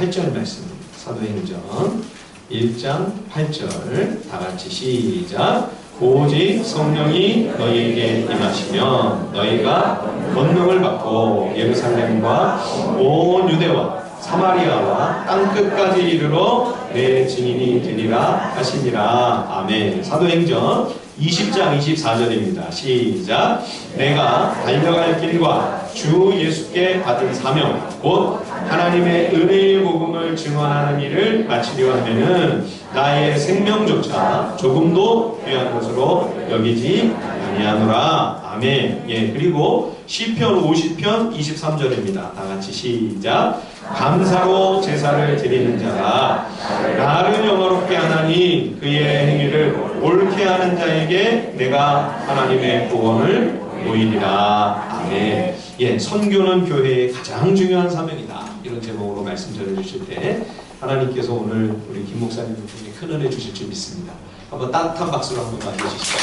8절 말씀입니다. 사도행전 1장 8절 다 같이 시작. 오직 성령이 너희에게 임하시면 너희가 권능을 받고 예루살렘과 온 유대와 사마리아와 땅끝까지 이르러 내 증인이 되리라 하시니라. 아멘. 사도행전 20장 24절입니다. 시작. 내가 달려갈 길과 주 예수께 받은 사명 곧 하나님의 은혜의 복음을 증언하는 일을 마치려 하면은 나의 생명조차 조금도 귀한 것으로 여기지 아니하노라. 아멘. 예, 그리고 시편 50편 23절입니다. 다 같이 시작. 감사로 제사를 드리는 자가 나를 영화롭게 하나니 그의 행위를 옳게 하는 자에게 내가 하나님의 구원을 보이리라. 아멘. 예, 선교는 교회의 가장 중요한 사명이다. 이런 제목으로 말씀 전해주실 때 하나님께서 오늘 우리 김 목사님을 통해 큰 은혜 주실 줄 믿습니다. 한번 따뜻한 박수로 한번 맞아주시죠.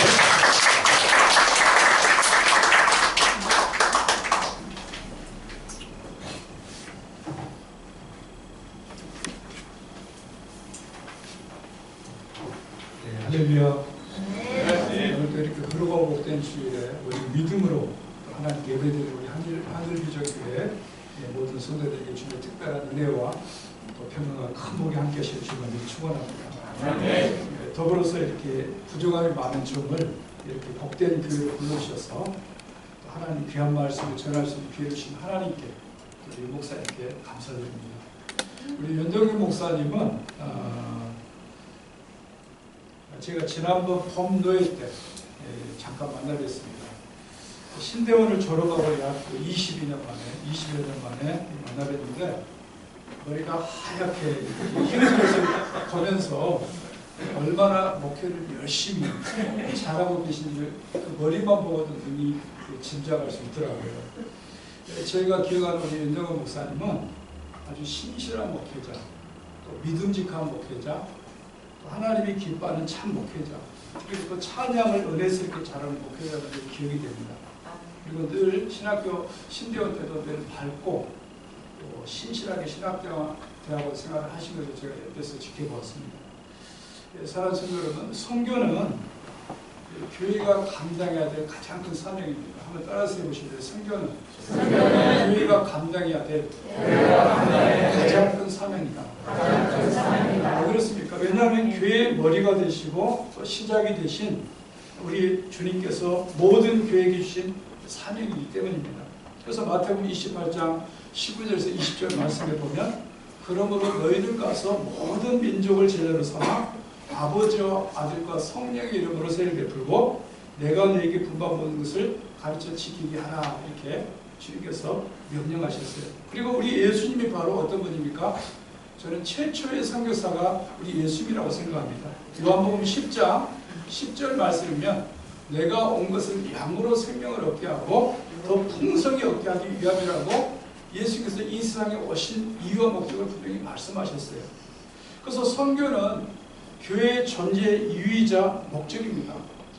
할렐루야. 오늘도 이렇게 흐르고 복된 주일에 우리 믿음으로 하나님 예배드리는 우리 하늘비전교회 모든 성도들에게 주님의 특별한 은혜와 또 평강과 큰 복이 함께 하실 줄을 축원합니다. 더불어서 이렇게 부족함이 많은 종을 이렇게 복된 교회로 불러주셔서 또 하나님 귀한 말씀을 전할 수 있는 기회를 주신 하나님께 우리 목사님께 감사드립니다. 우리 연정규 목사님은 제가 지난번 봄노예 때 잠깐 만나뵀습니다. 신대원을 졸업하고 약 20여 년 만에 만나뵀는데 머리가 하얗게 흰색을 가면서 얼마나 목회를 열심히 잘하고 계신지 그 머리만 보고도 눈이 짐작할 수 있더라고요. 저희가 기억하는 우리 윤정원 목사님은 아주 신실한 목회자, 또 믿음직한 목회자, 또 하나님이 기뻐하는 참 목회자, 그리고 또 찬양을 은혜스럽게 잘하는 목회자가 기억이 됩니다. 그리고 늘 신학교 신대원 때도 늘 밝고 또 신실하게 신학대학원 생활을 하신 것을 제가 옆에서 지켜보았습니다. 사랑하는 성도 여러분, 선교는 교회가 감당해야 될 가장 큰 사명입니다. 한번 따라서 해보실래요? 선교는 교회가 감당해야 될 가장 큰 사명이다. 왜 그렇습니까? 왜냐하면 교회의 머리가 되시고 또 시작이 되신 우리 주님께서 모든 교회에게 주신 사명이기 때문입니다. 그래서 마태복음 28장 19절에서 20절 말씀에 보면 그러므로 너희들 가서 모든 민족을 제자로 삼아 아버지와 아들과 성령의 이름으로 세를 베풀고 내가 너희에게 분반 모든 것을 가르쳐 지키게 하라 이렇게 주님께서 명령하셨어요. 그리고 우리 예수님이 바로 어떤 분입니까? 저는 최초의 선교사가 우리 예수님이라고 생각합니다. 요한복음 10장 10절 말씀이면 내가 온 것은 양으로 생명을 얻게 하고 더 풍성히 얻게 하기 위함이라고 예수께서 이 세상에 오신 이유와 목적을 분명히 말씀하셨어요. 그래서 선교는 교회의 존재의 이유이자 목적입니다.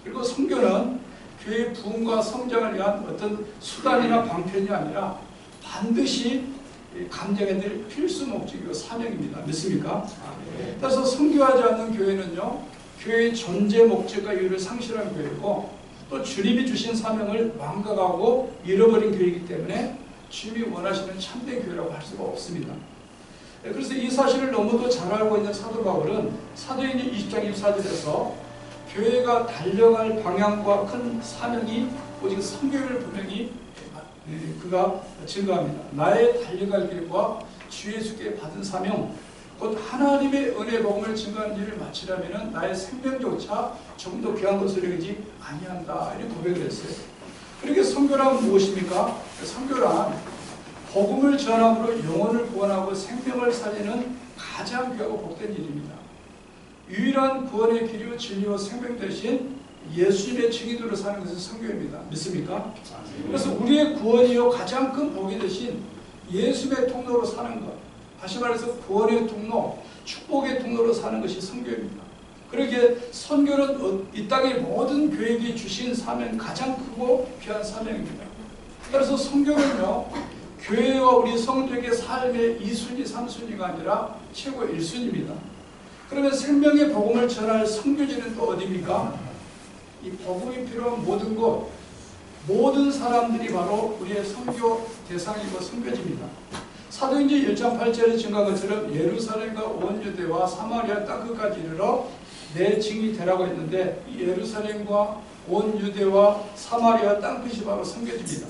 그리고 선교는 교회의 부흥과 성장을 위한 어떤 수단이나 방편이 아니라 반드시 감당해야 될 필수 목적이고 사명입니다. 믿습니까? 그래서 선교하지 않는 교회는요, 교회의 존재 목적과 이유를 상실한 교회고 또 주님이 주신 사명을 망각하고 잃어버린 교회이기 때문에 주님이 원하시는 참된 교회라고 할 수가 없습니다. 그래서 이 사실을 너무도 잘 알고 있는 사도 바울은 사도행전 20장 24절에서 교회가 달려갈 방향과 큰 사명이 오직 선교를 분명히 그가 증거합니다. 나의 달려갈 길과 주 예수께 받은 사명 곧 하나님의 은혜 복음을 증거하는 일을 마치려면 나의 생명조차 조금 더 귀한 것을 여기지 아니한다 이렇게 고백을 했어요. 그렇게 선교란 무엇입니까? 선교란 복음을 전함으로 영혼을 구원하고 생명을 살리는 가장 귀하고 복된 일입니다. 유일한 구원의 길이요 진리와 생명 대신 예수님의 증인으로 사는 것은 선교입니다. 믿습니까? 그래서 우리의 구원이요 가장 큰 복이 되신 예수의 통로로 사는 것, 다시 말해서 구원의 통로, 축복의 통로로 사는 것이 선교입니다. 그렇게 선교는 이 땅의 모든 교회에게 주신 사명 가장 크고 귀한 사명입니다. 그래서 선교는요 교회와 우리 성도에게 삶의 2순위, 3순위가 아니라 최고 1순위입니다. 그러면 생명의 복음을 전할 선교지는 또 어디입니까? 이 복음이 필요한 모든 곳, 모든 사람들이 바로 우리의 선교 대상이고 선교지입니다. 사도행전 1장 8절에 증가한 것처럼 예루살렘과 온 유대와 사마리아 땅끝까지 이르러 내 증이 되라고 했는데, 이 예루살렘과 온 유대와 사마리아 땅끝이 바로 선교지입니다.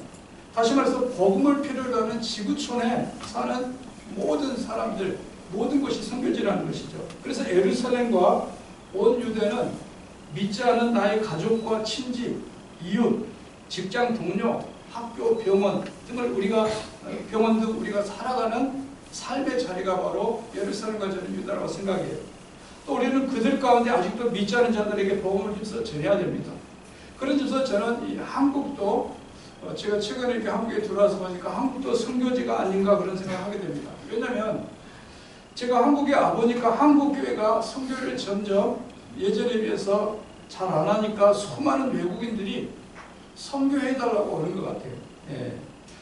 다시 말해서 복음을 필요로 하는 지구촌에 사는 모든 사람들, 모든 것이 선교지라는 것이죠. 그래서 예루살렘과 온 유대는 믿지 않은 나의 가족과 친지, 이웃, 직장 동료, 학교, 병원 등을 병원 등 우리가 살아가는 삶의 자리가 바로 예루살렘과 저는 유다라고 생각해요. 또 우리는 그들 가운데 아직도 믿지 않은 자들에게 복음을 힘써 전해야 됩니다. 그런 점에서 저는 이 한국도 제가 최근에 이렇게 한국에 들어와서 보니까 한국도 선교지가 아닌가 그런 생각을 하게 됩니다. 왜냐하면 제가 한국에 와보니까 한국교회가 선교를 점점 예전에 비해서 잘 안 하니까 수많은 외국인들이 선교해달라고 오는 것 같아요. 예.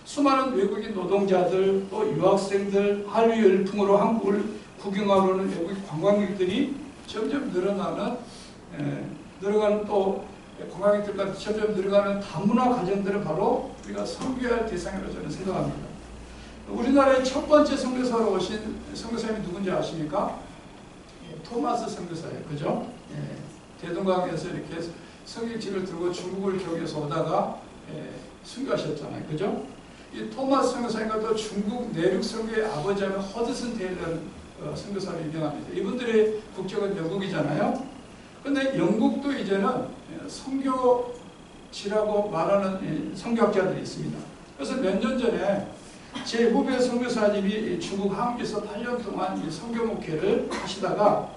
수많은 외국인 노동자들, 또 유학생들, 한류 열풍으로 한국을 구경하러 오는 외국인 관광객들이 점점 늘어나는 또 관광객들과 점점 늘어가는 다문화 가정들은 바로 우리가 선교할 대상이라고 저는 생각합니다. 우리나라의 첫 번째 선교사로 오신 선교사님이 누군지 아십니까? 토마스 선교사예요. 그죠? 대동강에서 이렇게 성경책을 들고 중국을 경유해서 오다가 순교하셨잖아요. 그죠? 이 토마스 선교사님과 또 중국 내륙 선교의 아버지하면 허드슨 테일러 선교사로 유명합니다. 이분들의 국적은 영국이잖아요. 근데 영국도 이제는 선교지라고 말하는 선교학자들이 있습니다. 그래서 몇 년 전에 제 후배 선교사님이 중국 항구에서 8년 동안 선교 목회를 하시다가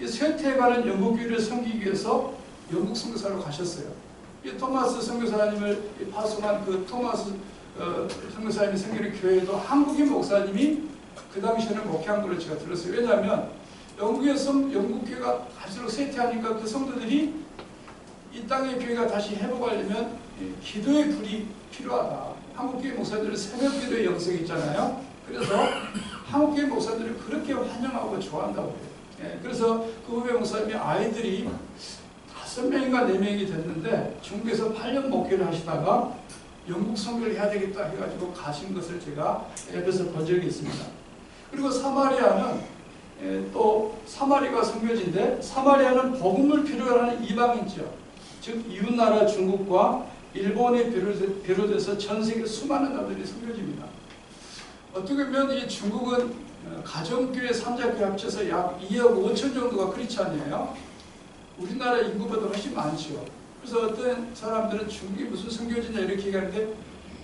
쇠퇴해가는 영국 교회를 섬기기 위해서 영국 선교사로 가셨어요. 이 토마스 선교사님을 파송한 그 토마스 선교사님이 섬기는 교회도 한국인 목사님이 그 당시에는 목회한 걸로 제가 들었어요. 왜냐하면 영국 교회가 갈수록 쇠퇴하니까 그 성도들이 이 땅의 교회가 다시 회복하려면 기도의 불이 필요하다. 한국교회 목사들은 새벽 기도의 영성이 있잖아요. 그래서 한국교회 목사들을 그렇게 환영하고 좋아한다고 해요. 그래서 그 후배 목사님이 아이들이 5명인가 4명이 됐는데 중국에서 8년 목회를 하시다가 영국 선교를 해야 되겠다 해가지고 가신 것을 제가 옆에서 본 적이 있습니다. 그리고 사마리아는 또 사마리아가 선교지인데, 사마리아는 복음을 필요로 하는 이방인 지역, 즉 이웃나라 중국과 일본에 비롯해서 전 세계 수많은 나라들이 선교지입니다. 어떻게 보면 이 중국은 가정교회, 3자교회 합쳐서 약 2억 5천 정도가 크리스찬이에요. 우리나라 인구보다 훨씬 많죠. 그래서 어떤 사람들은 중국이 무슨 선교지냐 이렇게 얘기하는데,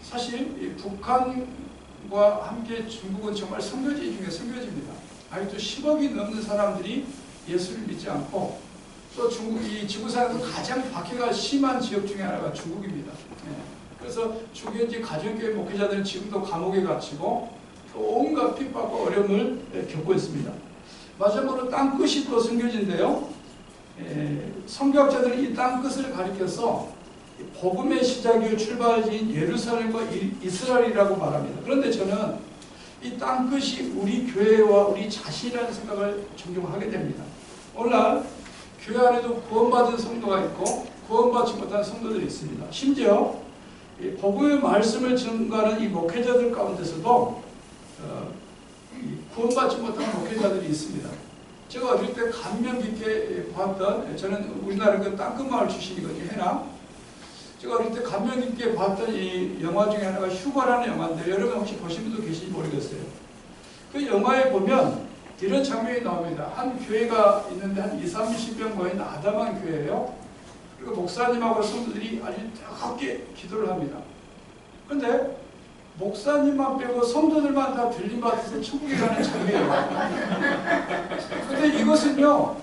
사실 북한과 함께 중국은 정말 선교지 중에 선교지입니다. 아직도 10억이 넘는 사람들이 예수를 믿지 않고, 또 중국이 지구상에서 가장 박해가 심한 지역 중에 하나가 중국입니다. 그래서 중국 현지 가정교회 목회자들은 지금도 감옥에 갇히고 또 온갖 핍박과 어려움을 겪고 있습니다. 마지막으로 땅끝이 또 선교지인데요. 선교학자들은 이 땅끝을 가리켜서 복음의 시작이 출발지인 예루살렘과 이스라엘이라고 말합니다. 그런데 저는 이 땅끝이 우리 교회와 우리 자신이라는 생각을 종종 하게 됩니다. 오늘날 교회 안에도 구원받은 성도가 있고 구원받지 못한 성도들이 있습니다. 심지어 복음의 말씀을 전가하는 이 목회자들 가운데서도 구원받지 못한 목회자들이 있습니다. 제가 어릴 때 감명 깊게 봤던, 저는 우리나라 그 땅끝마을 출신이거든요, 해남. 제가 어릴 때 감명 깊게 봤던 이 영화 중에 하나가 휴가라는 영화인데, 여러분 혹시 보신 분도 계신지 모르겠어요. 그 영화에 보면 이런 장면이 나옵니다. 한 교회가 있는데 한 20-30명 모인 아담한 교회예요. 그리고 목사님하고 성도들이 아주 뜨겁게 기도를 합니다. 그런데 목사님만 빼고 성도들만 다 들림받아서 천국에 가는 장면이에요. 그런데 이것은요,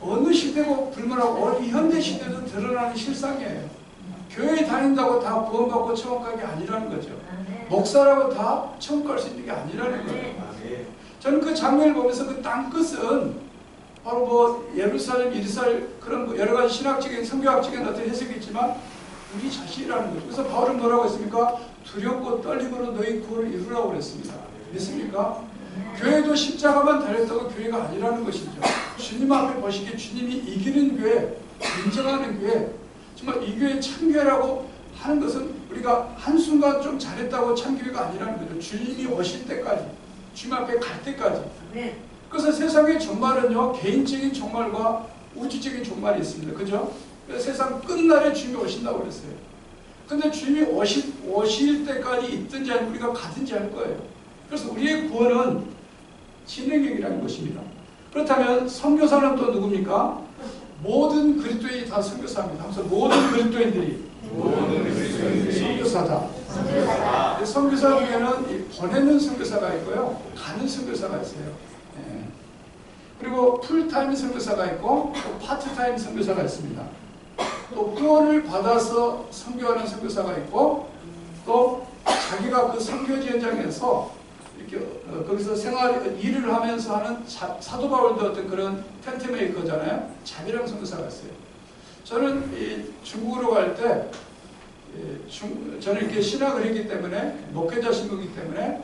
어느 시대고 불문하고 이 현대 시대도 드러나는 실상이에요. 교회 다닌다고 다 구원받고 천국 가는 게 아니라는 거죠. 목사라고 다 천국 갈 수 있는 게 아니라는 거예요. 저는 그 장면을 보면서 그 땅끝은 바로 뭐 예루살렘, 이스라엘 그런 여러 가지 신학적인, 성교학적인 어떤 해석이 있지만 우리 자신이라는 거죠. 그래서 바울은 뭐라고 했습니까? 두렵고 떨림으로 너희 구원을 이루라고 그랬습니다. 믿습니까? 교회도 십자가만 달렸다고 교회가 아니라는 것이죠. 주님 앞에 보시기에 주님이 이기는 교회, 인정하는 교회, 정말 이 교회 참교회라고 하는 것은 우리가 한순간 좀 잘했다고 참교회가 아니라는 거죠. 주님이 오실 때까지, 주님 앞에 갈 때까지. 그래서 세상의 종말은요, 개인적인 종말과 우주적인 종말이 있습니다. 그죠? 그래서 세상 끝날에 주님이 오신다고 그랬어요. 근데 주님이 오실 때까지 있든지 아니면 우리가 가든지 할 거예요. 그래서 우리의 구원은 진행형이라는 것입니다. 그렇다면 선교사는 또 누굽니까? 모든 그리스도인이 다 선교사입니다. 하면서 모든 그리스도인들이 선교사다. 선교사 중에는 보내는 선교사가 있고요, 가는 선교사가 있어요. 그리고 풀타임 선교사가 있고 또 파트타임 선교사가 있습니다. 또 후원을 받아서 선교하는 선교사가 있고 또 자기가 그 선교지 현장에서 이렇게 거기서 일을 하면서 하는 사도 바울도 어떤 그런 텐트 메이커잖아요. 자비랑 선교사가 있어요. 저는 중국으로 갈 때 저는 이렇게 신학을 했기 때문에 목회자 신국이기 때문에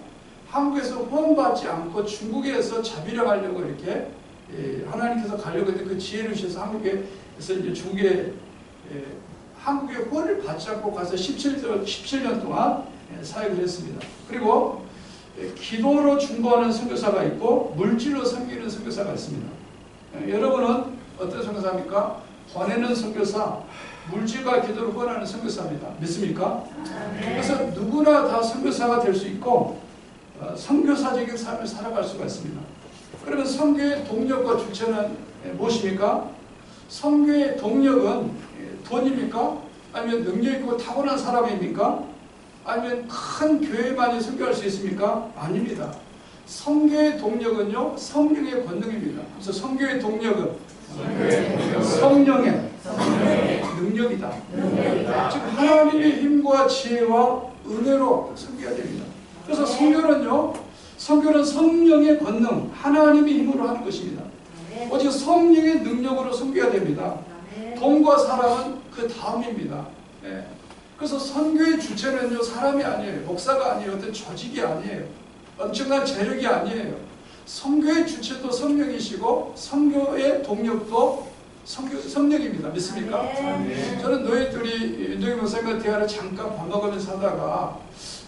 한국에서 후원받지 않고 중국에서 자비랑 하려고 이렇게 하나님께서 가려고 했는데 그 지혜를 주셔서 한국에서 이제 중국에 한국의 후원을 받지 않고 가서 17년 동안 사역을 했습니다. 그리고 기도로 중보하는 선교사가 있고 물질로 섬기는 선교사가 있습니다. 여러분은 어떤 선교사입니까? 보내는 선교사, 물질과 기도로 후원하는 선교사입니다. 믿습니까? 그래서 누구나 다 선교사가 될 수 있고 선교사적인 삶을 살아갈 수가 있습니다. 그러면 선교의 동력과 주체는 무엇입니까? 선교의 동력은 돈입니까? 아니면 능력 있고 타고난 사람입니까? 아니면 큰 교회만이 선교할 수 있습니까? 아닙니다. 선교의 동력은요, 성령의 권능입니다. 그래서 선교의 동력은 성령의 능력이다. 즉 하나님의 힘과 지혜와 은혜로 선교해야 됩니다. 그래서 선교는 성령의 권능, 하나님의 힘으로 하는 것입니다. 오직 성령의 능력으로 선교해야 됩니다. 돈과 사랑은 그 다음입니다. 그래서 선교의 주체는요, 사람이 아니에요. 목사가 아니에요. 어떤 조직이 아니에요. 엄청난 재력이 아니에요. 선교의 주체도 성령이시고 선교의 동력도 성령입니다. 믿습니까? 저는 너희 목사님과 대화를 잠깐 밥 먹으면서 하다가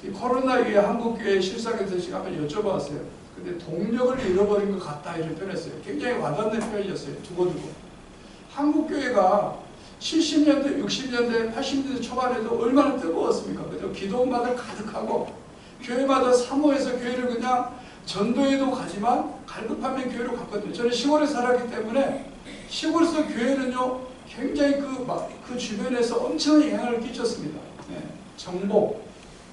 이 코로나 위에 한국교회 실상에서 제가 한번 여쭤봤어요. 근데 동력을 잃어버린 것 같다 이런 표현했어요. 굉장히 와닿는 표현이었어요. 두고두고. 한국교회가 70년대, 60년대, 80년대 초반에도 얼마나 뜨거웠습니까? 그죠? 기도음악을 가득하고 교회마다 사모해서 교회를 그냥 전도에도 가지만 갈급하면 교회로 갔거든요. 저는 시골에 살았기 때문에 시골에서 교회는요 굉장히 그 주변에서 엄청난 영향을 끼쳤습니다. 정복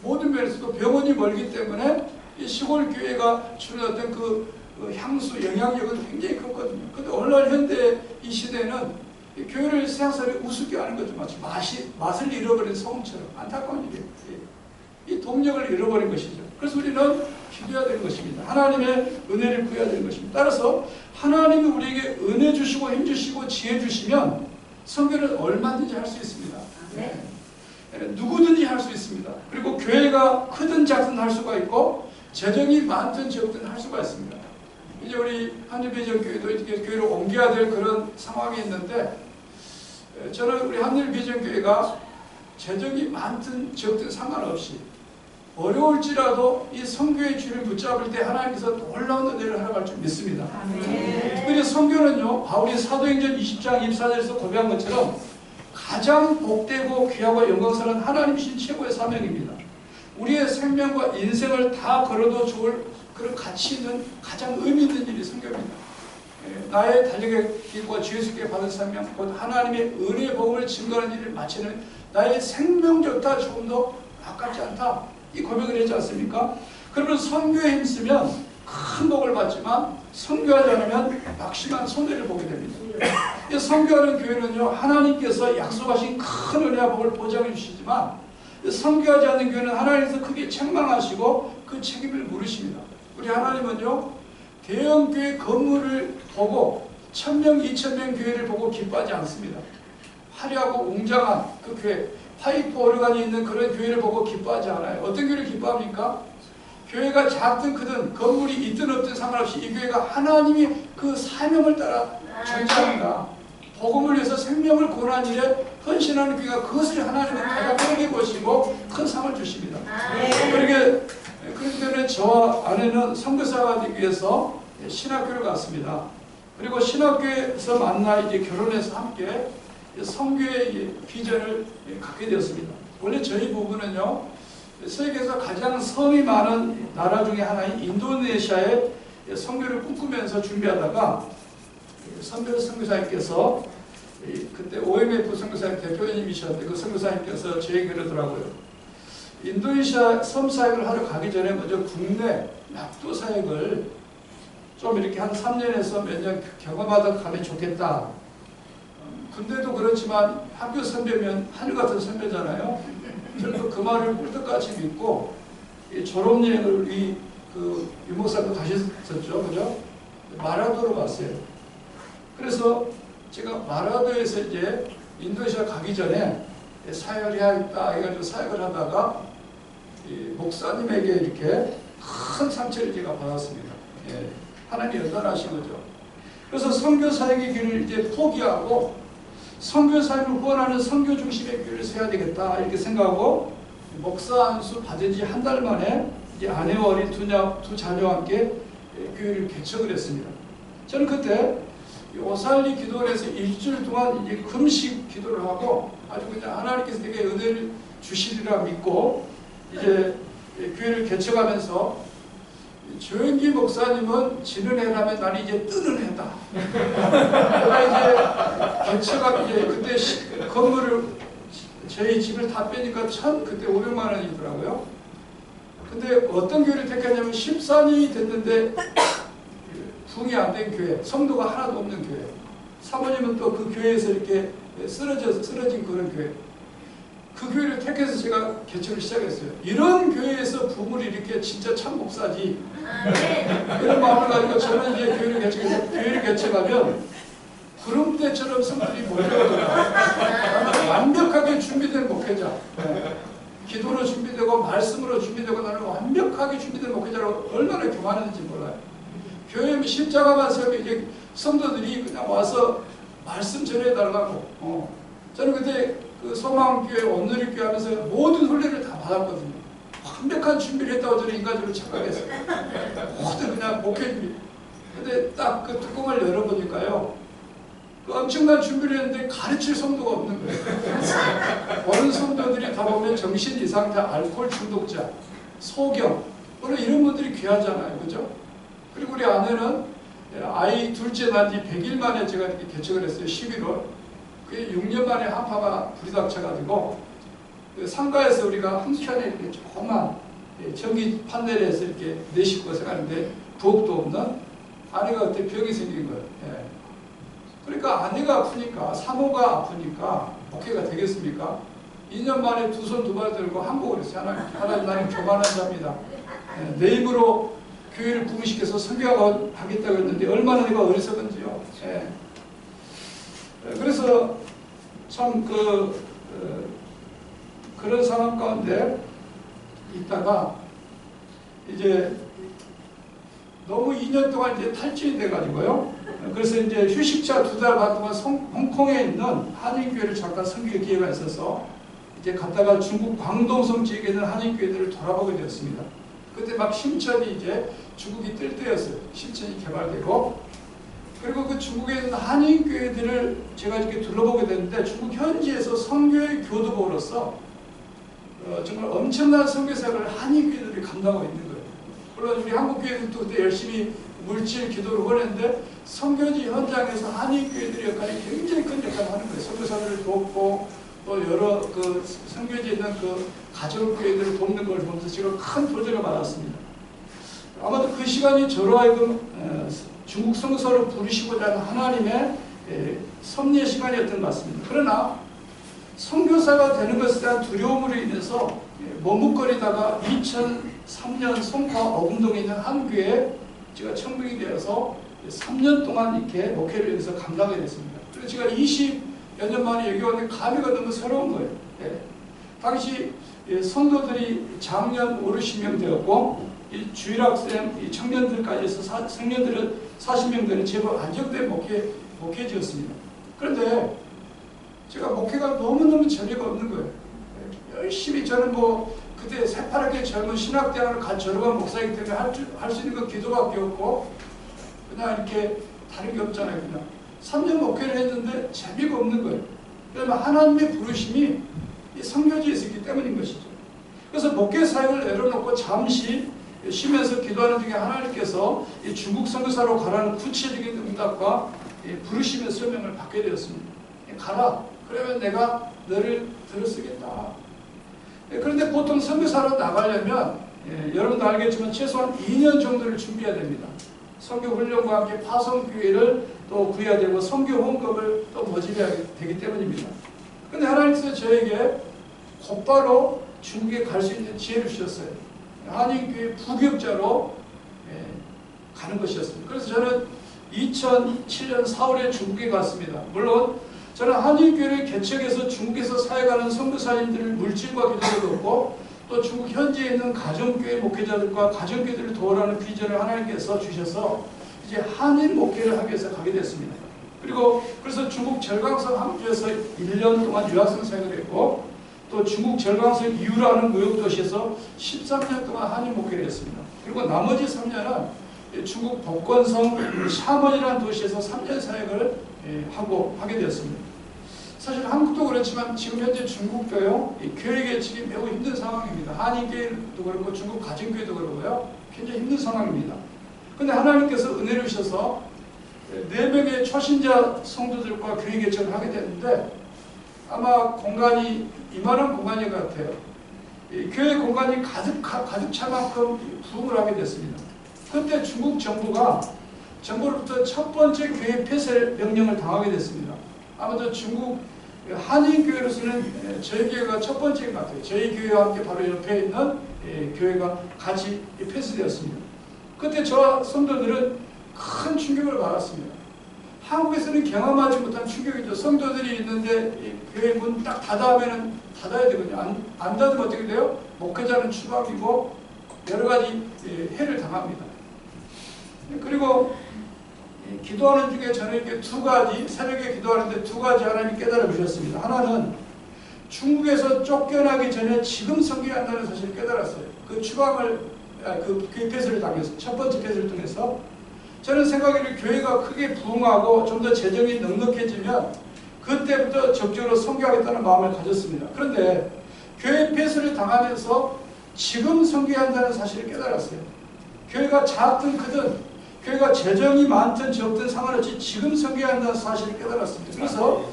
모든 면에서도 병원이 멀기 때문에 이 시골 교회가 주는 어떤 그 향수 영향력은 굉장히 컸거든요. 근데 오늘날 현대 이 시대는 이 교회를 세상 사람이 우습게 하는 거죠. 마치 맛을 잃어버린 소금처럼 안타까운 일이에요. 이 동력을 잃어버린 것이죠. 그래서 우리는 기도해야 되는 것입니다. 하나님의 은혜를 구해야 되는 것입니다. 따라서 하나님이 우리에게 은혜 주시고 힘 주시고 지혜 주시면 선교는 얼마든지 할 수 있습니다. 누구든지 할 수 있습니다. 그리고 교회가 크든 작든 할 수가 있고 재정이 많든 적든 할 수가 있습니다. 이제 우리 한일비전교회도 이렇게 교회를 옮겨야 될 그런 상황이 있는데 저는 우리 한일비전교회가 재정이 많든 적든 상관없이 어려울지라도 이 선교의 줄을 붙잡을 때 하나님께서 놀라운 은혜를 허락할 줄 믿습니다. 특별히 선교는요, 바울이 사도행전 20장 24절에서 고백한 것처럼 가장 복되고 귀하고 영광스러운 하나님이신 최고의 사명입니다. 우리의 생명과 인생을 다 걸어도 좋을 그런 가치 있는 가장 의미 있는 일이 선교입니다. 나의 달력의 길과 주 예수께 받은 사명, 곧 하나님의 은혜의 복음을 증거하는 일을 마치는 나의 생명적다 조금 더 아깝지 않다. 이 고백을 하지 않습니까? 그러면 선교에 힘쓰면 큰 복을 받지만 선교하지 않으면 막심한 손해를 보게 됩니다. 이 선교하는 교회는요, 하나님께서 약속하신 큰 은혜와 복을 보장해 주시지만 선교하지 않는 교회는 하나님께서 크게 책망하시고 그 책임을 물으십니다. 우리 하나님은요, 대형교회 건물을 보고 1000명, 2000명 교회를 보고 기뻐하지 않습니다. 화려하고 웅장한 그 교회, 파이프 오르간이 있는 그런 교회를 보고 기뻐하지 않아요. 어떤 교회를 기뻐합니까? 교회가 작든 크든 건물이 있든 없든 상관없이 이 교회가 하나님이 그 사명을 따라 존재한다. 복음을 위해서 생명을 권한 일에 헌신하는 교회가 그것을 하나님은 가장 보시고 큰 상을 주십니다. 그렇기 때문에 저와 아내는 선교사가 되기 위해서 신학교를 갔습니다. 그리고 신학교에서 만나 이제 결혼해서 함께 선교의 비전을 갖게 되었습니다. 원래 저희 부부는요, 세계에서 가장 섬이 많은 나라 중에 하나인 인도네시아에 선교를 꿈꾸면서 준비하다가 선교사님께서 그때 OMF 선교사님 대표님이셨는데 그 선교사님께서 제 얘기를 그러더라고요. 인도네시아 섬 사역을 하러 가기 전에 먼저 국내 낙도 사역을 좀 이렇게 한 3년에서 몇 년 경험하다 가면 좋겠다. 군대도 그렇지만 학교 선배면 하늘 같은 선배잖아요. 저도 그 말을 꿀떡같이 믿고 졸업여행을 우리 그 유목사도 가셨었죠, 그죠? 마라도로 갔어요. 그래서 제가 마라도에서 이제 인도네시아 가기 전에 사역을 해야겠다 해가지고 사역을 하다가 목사님에게 이렇게 큰 상처를 제가 받았습니다. 예, 하나님이 연단하신 거죠. 그래서 선교 사역의 길을 이제 포기하고 선교 사역을 후원하는 선교 중심의 교회를 세워야 되겠다 이렇게 생각하고 목사 안수 받은 지 한 달 만에 이제 아내와 어린 두 자녀와 함께 교회를 개척을 했습니다. 저는 그때 오살리 기도원에서 일주일 동안 이제 금식 기도를 하고 아주 그냥 하나님께서 되게 은혜를 주시리라 믿고 이제 교회를 개척하면서 조영기 목사님은 지는 해라면 나는 이제 뜨는 해다. 내가 이제 개척하면 이제 그때 건물을 저희 집을 다 빼니까 그때 500만 원이더라고요. 근데 어떤 교회를 택했냐면 14년이 됐는데 붕이 안 된 교회, 성도가 하나도 없는 교회. 사모님은 또 그 교회에서 이렇게 쓰러진 그런 교회. 그 교회를 택해서 제가 개척을 시작했어요. 이런 교회에서 부흥을 일으켜 진짜 참 목사지. 이런 마음을 가지고 저는 이제 교회를 개척해서 교회를 개척하면 구름대처럼 성들이 몰려오더라. 완벽하게 준비된 목회자. 기도로 준비되고 말씀으로 준비되고 나는 완벽하게 준비된 목회자로 얼마나 교만했는지 몰라요. 교회 십자가만 세우면 이제 성도들이 그냥 와서 말씀 전해달라고. 저는 그때 그 소망교회, 온누리교회 하면서 모든 훈련을 다 받았거든요. 완벽한 준비를 했다고 저는 인간적으로 착각했어요. 모든 그냥 목회 준비. 근데 딱 그 뚜껑을 열어보니까요. 그 엄청난 준비를 했는데 가르칠 성도가 없는 거예요. 어른 성도들이 다 보면 정신 이상자, 알코올 중독자, 소경, 물론 이런 분들이 귀하잖아요. 그죠? 그리고 우리 아내는 아이 둘째 난 지 100일 만에 제가 이렇게 개척을 했어요. 11월. 그게 6년 만에 한파가 불이 닥쳐가지고 그 상가에서 우리가 한켠에 이렇게 조그만 전기 판넬에서 이렇게 4식구가 생활하는데 부엌도 없는 아내가 그때 병이 생긴 거예요. 예. 그러니까 아내가 아프니까 사모가 아프니까 목회가 되겠습니까? 2년 만에 두 손 두 발 들고 한국을 했어요. 하나님 나는 교만한 자입니다. 예. 내 입으로 교회를 부흥시켜서 선교하고 하겠다고 했는데 얼마나 내가 어리석은지요. 예. 그래서 참 그런 상황 가운데 있다가 이제 너무 2년 동안 이제 탈진이 돼가지고요. 그래서 이제 휴식차 2달 반 동안 홍콩에 있는 한인교회를 잠깐 섬길 기회가 있어서 이제 갔다가 중국 광동성 지역에 있는 한인교회들을 돌아보게 되었습니다. 그때 막 심천이 이제 중국이 뜰 때였어요. 심천이 개발되고 그리고 그 중국에 있는 한인교회들을 제가 이렇게 둘러보게 됐는데 중국 현지에서 선교의 교도보로서 정말 엄청난 선교사역을 한인교회들이 감당하고 있는 거예요. 물론 우리 한국교회들도 그때 열심히 물질 기도를 원했는데 선교지 현장에서 한인교회들의 역할이 굉장히 큰 역할을 하는 거예요. 선교사들을 돕고 또 여러 그 선교지에 있는 그 가정교회들을 돕는 걸 보면서 제가 큰 도전을 받았습니다. 아마도 그 시간이 저로 하여금 중국 선교사로 부르시고자 하는 하나님의 섭리의 시간이었던 것 같습니다. 그러나 선교사가 되는 것에 대한 두려움으로 인해서 머뭇거리다가 2003년 송파 어금동에 있는 한 교회에 제가 청빙이 되어서 3년 동안 이렇게 목회를 여기서 감당하게 됐습니다. 그래서 제가 20여 년 만에 여기 왔는데 감회가 너무 새로운 거예요. 예. 당시 성도들이 장년 50명 되었고 이 주일학생 이 청년들까지 해서 청년들은 40명 되는 제법 안정된 목회지였습니다. 그런데 제가 목회가 너무너무 재미가 없는 거예요. 열심히 저는 뭐 그때 새파랗게 젊은 신학대학을 갓 졸업한 목사이기 때문에 할 수 있는 건 기도밖에 없고 그냥 이렇게 다른 게 없잖아요. 그냥 3년 목회를 했는데 재미가 없는 거예요. 그러면 하나님의 부르심이 이 선교지에 있었기 때문인 것이죠. 그래서 목회 사역을 내려놓고 잠시 쉬면서 기도하는 중에 하나님께서 이 중국 선교사로 가라는 구체적인 응답과 부르심의 설명을 받게 되었습니다. 가라. 그러면 내가 너를 들어 쓰겠다. 그런데 보통 선교사로 나가려면 여러분도 알겠지만 최소한 2년 정도를 준비해야 됩니다. 선교 훈련과 함께 파송교회를 또 구해야 되고 선교 헌금을 또 모집해야 되기 때문입니다. 그런데 하나님께서 저에게 곧바로 중국에 갈 수 있는 지혜를 주셨어요. 한인교회 부교육자로 가는 것이었습니다. 그래서 저는 2007년 4월에 중국에 갔습니다. 물론 저는 한인교회를 개척해서 중국에서 사역하는 선교사님들을 물질과 기도를 얻고 또 중국 현지에 있는 가정교회 목회자들과 가정교회들을 도우라는 비전을 하나님께서 주셔서 이제 한인 목회를 하기 위해서 가게 됐습니다. 그리고 그래서 중국 절강성 항주에서 1년 동안 유학생 사역을 했고 또 중국 절강성 이유라는 무역도시에서 13년 동안 한인 목회를 했습니다. 그리고 나머지 3년은 중국 복건성 샤먼이라는 도시에서 3년 사역을 하게 되었습니다. 사실 한국도 그렇지만 지금 현재 중국도요, 교회 개척이 매우 힘든 상황입니다. 한인교회도 그렇고 중국 가정교회도 그렇고요, 굉장히 힘든 상황입니다. 그런데 하나님께서 은혜를 주셔서 4명의 초신자 성도들과 교회 개척을 하게 됐는데 아마 공간이 이만한 공간인 것 같아요. 교회 공간이 가득 찰 만큼 부흥을 하게 됐습니다. 그때 중국 정부로부터 첫 번째 교회 폐쇄 명령을 당하게 됐습니다. 아마도 중국 한인교회로서는 저희 교회가 첫 번째인 것 같아요. 저희 교회와 함께 바로 옆에 있는 교회가 같이 폐쇄되었습니다. 그때 저와 성도들은 큰 충격을 받았습니다. 한국에서는 경험하지 못한 충격이죠. 성도들이 있는데 교회 문 딱 닫아야 되거든요. 안 닫으면 어떻게 돼요? 목회자는 추방이고 여러 가지 해를 당합니다. 그리고 기도하는 중에 저는 이렇게 2가지, 새벽에 기도하는데 2가지 하나님이 깨달아 주셨습니다. 하나는 중국에서 쫓겨나기 전에 지금 선교한다는 사실을 깨달았어요. 그 추방을, 그 폐쇄를 당해서, 첫 번째 폐쇄를 통해서 저는 생각에는 교회가 크게 부흥하고 좀 더 재정이 넉넉해지면 그때부터 적극적으로 선교하겠다는 마음을 가졌습니다. 그런데 교회 폐쇄를 당하면서 지금 선교한다는 사실을 깨달았어요. 교회가 작든 크든 교회가 재정이 많든 적든 상관없이 지금 선교한다는 사실을 깨달았습니다. 그래서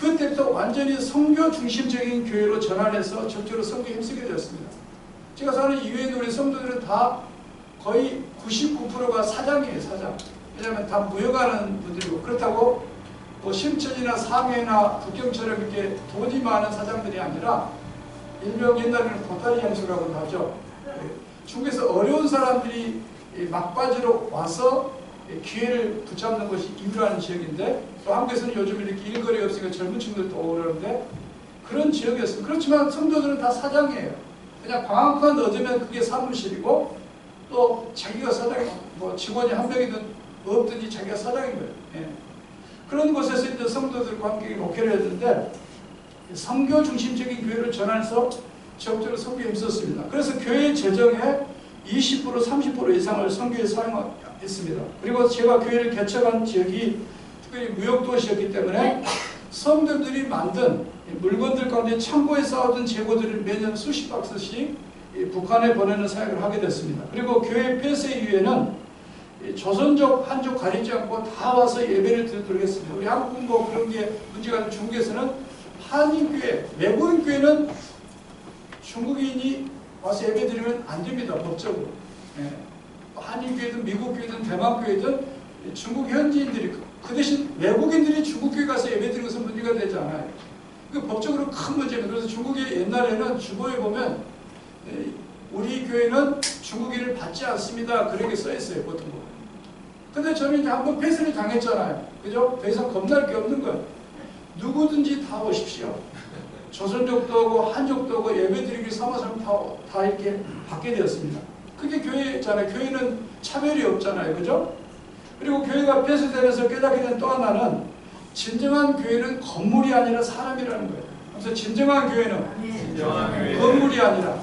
그때부터 완전히 선교 중심적인 교회로 전환해서 적극적으로 선교에 힘쓰게 되었습니다. 제가 사는 이외에 우리 성도들은 다 거의 99%가 사장이에요, 사장. 왜냐하면 다 무역하는 분들이고, 그렇다고 뭐 심천이나 상해나 북경처럼 이렇게 돈이 많은 사장들이 아니라 일명 옛날에는 보따리 장수라고 하죠. 중국에서 어려운 사람들이 막바지로 와서 기회를 붙잡는 것이 이유라는 지역인데, 또 한국에서는 요즘 이렇게 일거리 없으니까 젊은 친구들도 오려는데 그런 지역이었습니다. 그렇지만 성도들은 다 사장이에요. 그냥 방학만 얻으면 그게 사무실이고 또 자기가 사장이, 뭐 직원이 한 명이든 없든지 자기가 사장인 거예요. 예. 그런 곳에서 이제 성도들과 함께 목회를 했는데 선교 중심적인 교회를 전환해서 적극적으로 선교에 힘썼습니다. 그래서 교회 재정의 20% 30% 이상을 선교에 사용했습니다. 그리고 제가 교회를 개척한 지역이 특별히 무역도시였기 때문에 성도들이 만든 물건들 가운데 창고에 쌓아둔 재고들을 매년 수십 박스씩 북한에 보내는 사역을 하게 됐습니다. 그리고 교회 폐쇄 이후에는 조선족, 한족 가리지 않고 다 와서 예배를 드리도록 했습니다. 우리 한국은 뭐 그런 게 문제가 아니라 중국에서는 한인교회, 외국인교회는 중국인이 와서 예배 드리면 안 됩니다, 법적으로. 예. 한인교회든 미국교회든 대만교회든 중국 현지인들이, 그 대신 외국인들이 중국교회 가서 예배 드리는 것은 문제가 되지 않아요. 그 법적으로 큰 문제입니다. 그래서 중국의 옛날에는 주보에 보면 우리 교회는 중국인을 받지 않습니다, 그렇게 써있어요, 보통. 근데 저는 이제 한번 폐쇄를 당했잖아요. 그죠? 더 이상 겁날 게 없는 거예요. 누구든지 다 오십시오. 조선족도 오고 한족도 오고 예배드리기 삼아서 다 이렇게 받게 되었습니다. 그게 교회잖아요. 교회는 차별이 없잖아요. 그죠? 그리고 교회가 폐쇄되면서 깨닫게 된 또 하나는 진정한 교회는 건물이 아니라 사람이라는 거예요. 그래서 진정한 교회는 건물이 아니라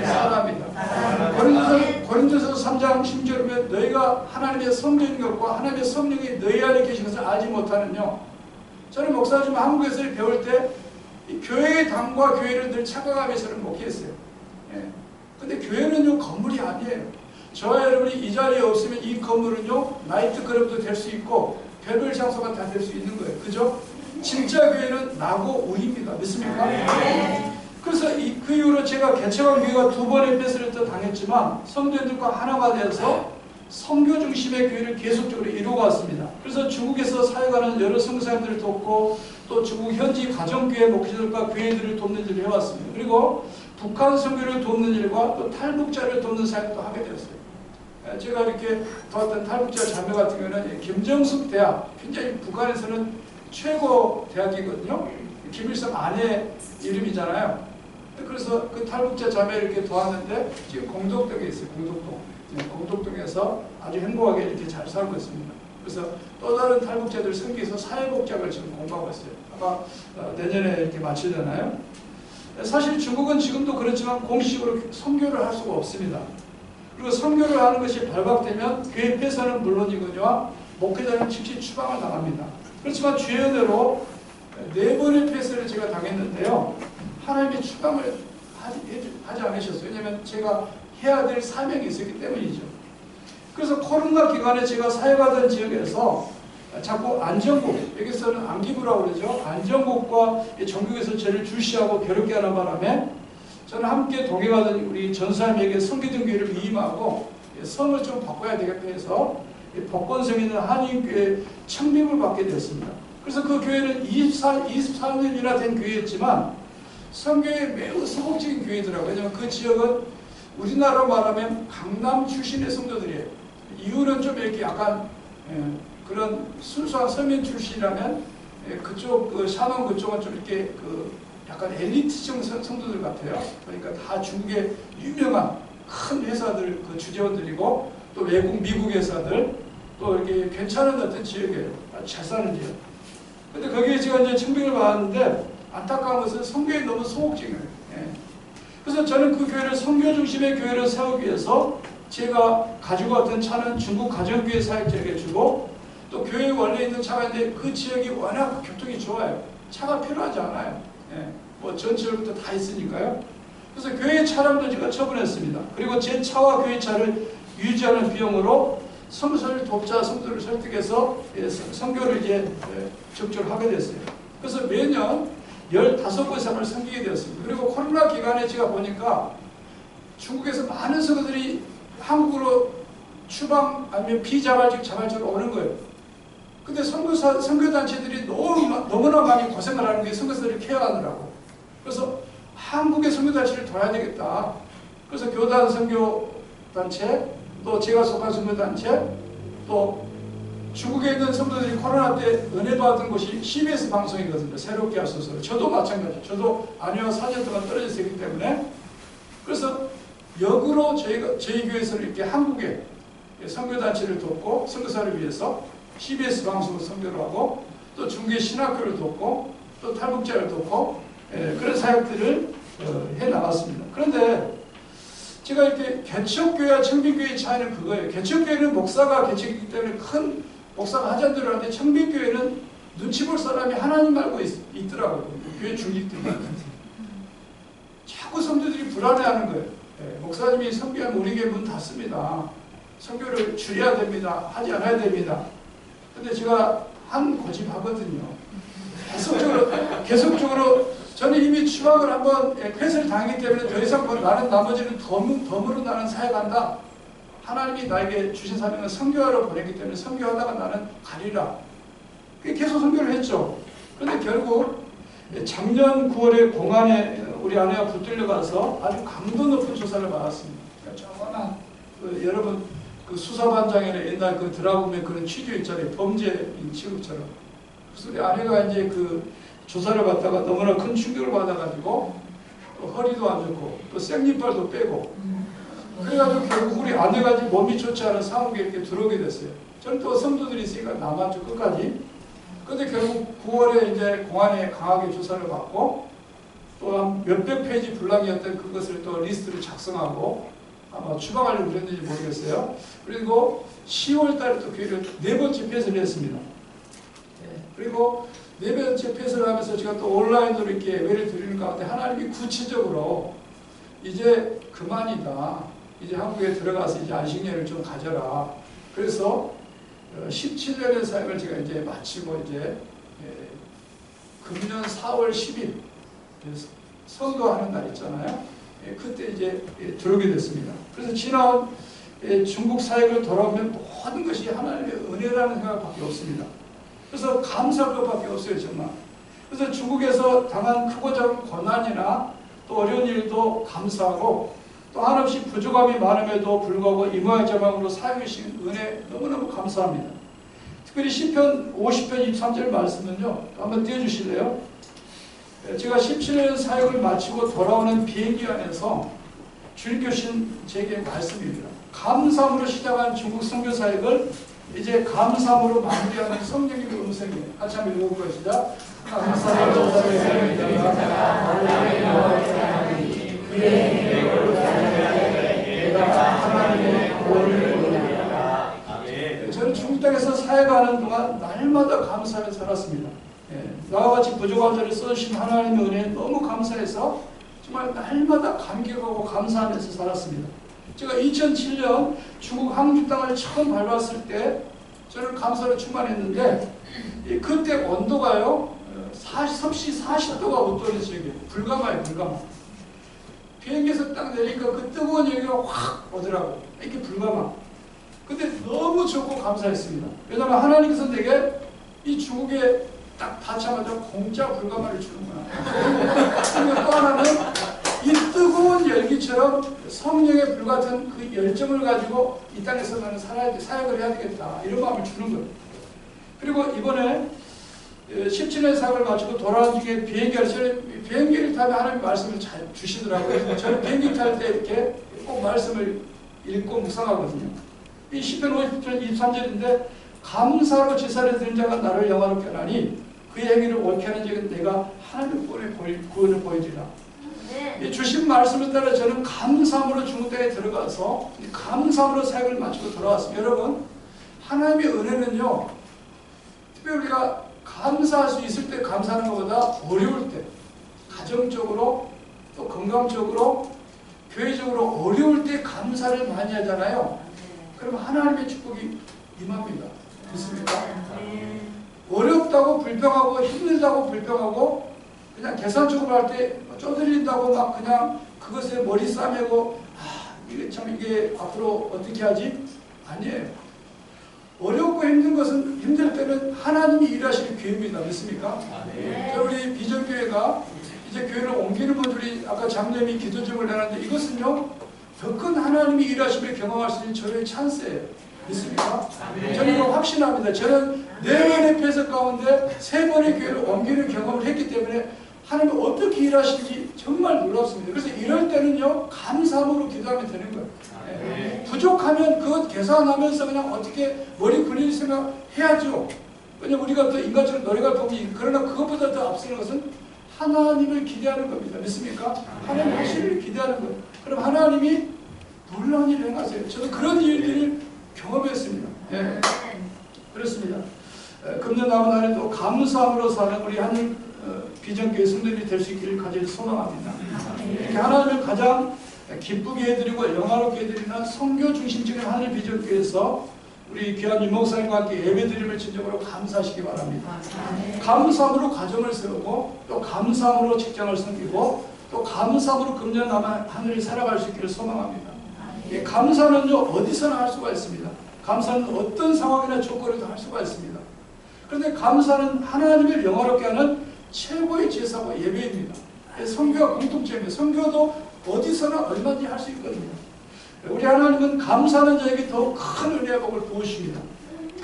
사람이다. 고린도서 3장 10절에 보면 너희가 하나님의 성령인 것과 하나님의 성령이 너희 안에 계신 것을 알지 못하는요. 저는 목사님 한국에서 배울 때 이 교회의 당과 교회를 늘 착각하면서는 목회했어요. 예. 근데 교회는요 건물이 아니에요. 저와 여러분이 이 자리에 없으면 이 건물은요 나이트클럽도 될 수 있고 별별 장소가 다 될 수 있는 거예요. 그죠? 진짜 교회는 나고 우리입니다. 믿습니까? 그래서 그 이후로 제가 개척한 교회가 2번의 폐쇄를 또 당했지만 성도들과 하나가 되어서 선교 중심의 교회를 계속적으로 이루어왔습니다. 그래서 중국에서 사역하는 여러 선교사님들을 돕고 또 중국 현지 가정교회 목회자들과 교회들을 돕는 일을 해왔습니다. 그리고 북한 선교를 돕는 일과 또 탈북자를 돕는 사역도 하게 되었어요. 제가 이렇게 도왔던 탈북자 자매 같은 경우는 김정숙 대학, 굉장히 북한에서는 최고 대학이거든요. 김일성 아내 이름이잖아요. 그래서 그 탈북자 자매를 이렇게 도왔는데 지금 공덕동에 있어요. 공덕동에서 아주 행복하게 이렇게 잘 살고 있습니다. 그래서 또 다른 탈북자들 선교에서 사회복장을 지금 공부하고 있어요. 아마 내년에 이렇게 마치잖아요. 사실 중국은 지금도 그렇지만 공식으로 선교를 할 수가 없습니다. 그리고 선교를 하는 것이 발각되면 교회 폐쇄는 물론이거니와 목회자는 즉시 추방을 당합니다. 그렇지만 주의 은혜로 4번의 폐쇄를 제가 당했는데요. 하나님이 추방을 하지 않으셨어요. 왜냐하면 제가 해야 될 사명이 있었기 때문이죠. 그래서 코로나 기간에 제가 사역하던 지역에서 자꾸 안전국, 여기서는 안기부라고 그러죠. 안전국과 전국에서 저를 주시하고 괴롭게 하는 바람에 저는 함께 동행하던 우리 전사님에게 성기등 교회를 위임하고 성을 좀 바꿔야 되겠다 해서 복권성 있는 한인교회 청빙을 받게 되었습니다. 그래서 그 교회는 24년이나 된 교회였지만 성교에 매우 소극적인 교회더라고요. 왜냐하면 그 지역은 우리나라로 말하면 강남 출신의 성도들이에요. 이유는 좀 이렇게 약간 그런 순수한 서민 출신이라면 그쪽 그 샤먼 그쪽은 좀 이렇게 그 약간 엘리트층 성도들 같아요. 그러니까 다 중국의 유명한 큰 회사들 그 주재원들이고 또 외국 미국 회사들 또 이렇게 괜찮은 어떤 지역이에요. 아주 잘 사는 지역. 근데 거기에 제가 이제 청빙을 받았는데 안타까운 것은 선교에 너무 소극적이에요. 그래서 저는 그 교회를 선교 중심의 교회를 세우기 위해서 제가 가지고 왔던 차는 중국 가정교회 사역자에게 주고 또 교회에 원래 있는 차가 있는데 그 지역이 워낙 교통이 좋아요. 차가 필요하지 않아요. 뭐 전철부터 다 있으니까요. 그래서 교회 차량도 제가 처분했습니다. 그리고 제 차와 교회 차를 유지하는 비용으로 성서를 돕자 성도를 설득해서 선교를 이제 적극적으로 하게 됐어요. 그래서 매년 15곳 이상을 섬기게 되었습니다. 그리고 코로나 기간에 제가 보니까 중국에서 많은 성도들이 한국으로 추방 아니면 비자발적으로 오는 거예요. 근데 선교단체들이 너무나 많이 고생을 하는 게 선교사들을 케어하느라고. 그래서 한국의 선교단체를 도와야 되겠다. 그래서 교단 선교단체, 또 제가 속한 선교단체, 또 중국에 있는 성도들이 코로나 때 은혜 받은 곳이 CBS 방송이거든요. 새롭게 하소서. 저도 마찬가지. 저도 아내와 4년 동안 떨어져 있었기 때문에. 그래서 역으로 저희 교회에서는 이렇게 한국에 선교단체를 돕고 선교사를 위해서 CBS 방송을 선교를 하고 또 중국의 신학교를 돕고 또 탈북자를 돕고 그런 사역들을 해나갔습니다. 그런데 제가 이렇게 개척교회와 청빙교회의 차이는 그거예요. 개척교회는 목사가 개척이기 때문에 큰 목사가 하자는 대로 하는데 청빙교회는 눈치 볼 사람이 하나님 말고 있더라고요. 교회 중직들이. 자꾸 성도들이 불안해하는 거예요. 목사님이 선교하면 우리 교회 문 닫습니다. 선교를 줄여야 됩니다. 하지 않아야 됩니다. 근데 제가 한 고집하거든요. 계속적으로 저는 이미 추방을 한번 폐쇄를 당했기 때문에 더 이상 나는 나머지는 덤으로 나는 사역한다. 하나님이 나에게 주신 사명은 선교하러 보냈기 때문에 선교하다가 나는 가리라. 계속 선교를 했죠. 그런데 결국 작년 9월에 공안에 우리 아내가 붙들려 가서 아주 강도 높은 조사를 받았습니다. 그러니까 여러분 그 수사반장이나 옛날 그 드라군의 그런 취조 있잖아요. 범죄인 취급처럼. 그래서 우리 아내가 이제 그 주사를 받다가 너무나 큰 충격을 받아가지고 또 허리도 안 좋고 또 생리빨도 빼고 그래가지고 결국 우리 아내가 몸이 좋지 않은 상황에 이렇게 들어오게 됐어요. 저는 또 성도들이 있으니까 남았죠 끝까지. 근데 결국 9월에 이제 공안에 강하게 주사를 받고 또 한 몇백 페이지 분량이었던 그것을 또 리스트를 작성하고 아마 추방하려고 그랬는지 모르겠어요. 그리고 10월 달에 또 교회를 4번째 폐쇄를 했습니다. 그리고 4번째 폐쇄를 하면서 제가 또 온라인으로 이렇게 예배를 드리는 가운데 하나님이 구체적으로 이제 그만이다. 이제 한국에 들어가서 이제 안식년을 좀 가져라. 그래서 17년의 사역을 제가 이제 마치고 이제 금년 4월 10일 선거하는 날 있잖아요. 그때 이제 들어오게 됐습니다. 그래서 지난 중국 사역을 돌아보면 모든 것이 하나님의 은혜라는 생각밖에 없습니다. 그래서 감사할 것밖에 없어요, 정말. 그래서 중국에서 당한 크고 작은 고난이나 또 어려운 일도 감사하고 또 한없이 부족함이 많음에도 불구하고 이모양자망으로 사용해 주신 은혜 너무너무 감사합니다. 특별히 시편 50편 23절 말씀은요. 한번 띄워주실래요? 제가 17년 사역을 마치고 돌아오는 비행기 안에서 주님께 주신 제게 말씀입니다. 감사함으로 시작한 중국 선교 사역을 이제 감사함으로 마무리하는 성령님의 음성이에요. 같이 한번 읽어볼 것이다. 감사함으로 저는 중국 땅에서 사역하는 동안 날마다 감사하며 살았습니다. 나와 같이 부족한 자를 써주신 하나님의 은혜에 너무 감사해서 정말 날마다 감격하고 감사하면서 살았습니다. 제가 2007년 중국 항주 땅을 처음 밟았을 때 저는 감사로 충만했는데 그때 온도가요 섭씨 40도가 웃돌렸어요. 불가마예요, 불가마. 비행기에서 딱 내리니까 그 뜨거운 열기가 확 오더라고요. 이렇게 불가마. 근데 너무 좋고 감사했습니다. 왜냐하면 하나님께서 내게 이 중국에 딱 닿자마자 공짜 불가마를 주는 거야. 그리고 또 하나는 이 뜨거운 열기처럼 성령의 불같은 그 열정을 가지고 이 땅에서 나는 살아야 돼, 사역을 해야 되겠다. 이런 마음을 주는 거예요. 그리고 이번에 17년 사역을 마치고 돌아온 중에 비행기를 타면 하나님 말씀을 잘 주시더라고요. 저는 비행기 탈 때 이렇게 꼭 말씀을 읽고 묵상하거든요. 이 시편 50편 23절인데 감사로 제사를 드린 자가 나를 영화롭게 하나니 그의 행위를 옳게 하는 자는 내가 하나님의 구원을 보여주리라. 이 주신 말씀을 따라 저는 감사함으로 중국 땅에 들어가서 감사함으로 사역을 마치고 돌아왔습니다. 여러분 하나님의 은혜는요 특별히 우리가 감사할 수 있을 때 감사하는 것보다 어려울 때 가정적으로 또 건강적으로 교회적으로 어려울 때 감사를 많이 하잖아요. 그럼 하나님의 축복이 임합니다. 됐습니까? 어렵다고 불평하고 힘들다고 불평하고 그냥 계산적으로 할 때 쪼들린다고 막 그냥 그것에 머리 싸매고 이게 참 이게 앞으로 어떻게 하지? 아니에요. 어렵고 힘든 것은 힘들 때는 하나님이 일하시는 기회입니다. 믿습니까? 우리 비전교회가 이제 교회를 옮기는 분들이 아까 장로님이 기도 제목을 내놨는데 이것은요 더 큰 하나님이 일하심을 경험할 수 있는 저의 찬스예요. 믿습니까? 저는 이거 확신합니다. 저는 4번의 폐쇄 가운데 3번의 교회를 옮기는 경험을 했기 때문에 하나님이 어떻게 일하시는지 정말 놀랍습니다. 그래서 이럴 때는요 감사함으로 기도하면 되는 거예요. 부족하면 그것 계산하면서 그냥 어떻게 머리 굴릴 생각 해야죠. 왜냐면 우리가 또 인간적으로 노래가 보면 그러나 그것보다 더 앞서는 것은 하나님을 기대하는 겁니다. 믿습니까? 하나님 하시기를 기대하는 거예요. 그럼 하나님이 놀라운 일을 행하세요. 저도 그런 일들을 경험했습니다. 네. 그렇습니다. 금년 남은 날에도 감사함으로 사는 우리 하늘 비전교회 성도들이 될 수 있기를 간절히 소망합니다. 이렇게 하나님을 가장 기쁘게 해드리고 영화롭게 해드리는 선교 중심적인 하늘 비전교회에서 우리 귀한 유목사님과 함께 예배드림을 진정으로 감사하시기 바랍니다. 감사함으로 가정을 세우고 또 감사함으로 직장을 섬기고 또 감사함으로 금년 남은 하늘을 살아갈 수 있기를 소망합니다. 감사는요 어디서나 할 수가 있습니다. 감사는 어떤 상황이나 조건에도 할 수가 있습니다. 그런데 감사는 하나님을 영화롭게 하는 최고의 제사고 예배입니다. 선교와 공통점이에요. 선교도 어디서나 얼마든지 할 수 있거든요. 우리 하나님은 감사하는 자에게 더 큰 은혜와 복을 부으십니다.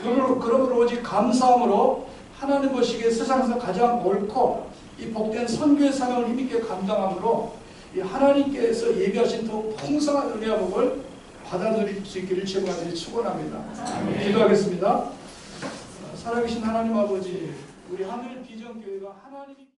그러므로 오직 감사함으로 하나님 보시기에 세상에서 가장 옳고 이 복된 선교의 사명을 힘있게 감당함으로 이 하나님께서 예비하신 더욱 풍성한 은혜와 복을 받아들일 수 있기를 제공하기를 축원합니다. 기도하겠습니다. 살아계신 하나님 아버지, 우리 하늘 비전교회가 하나님이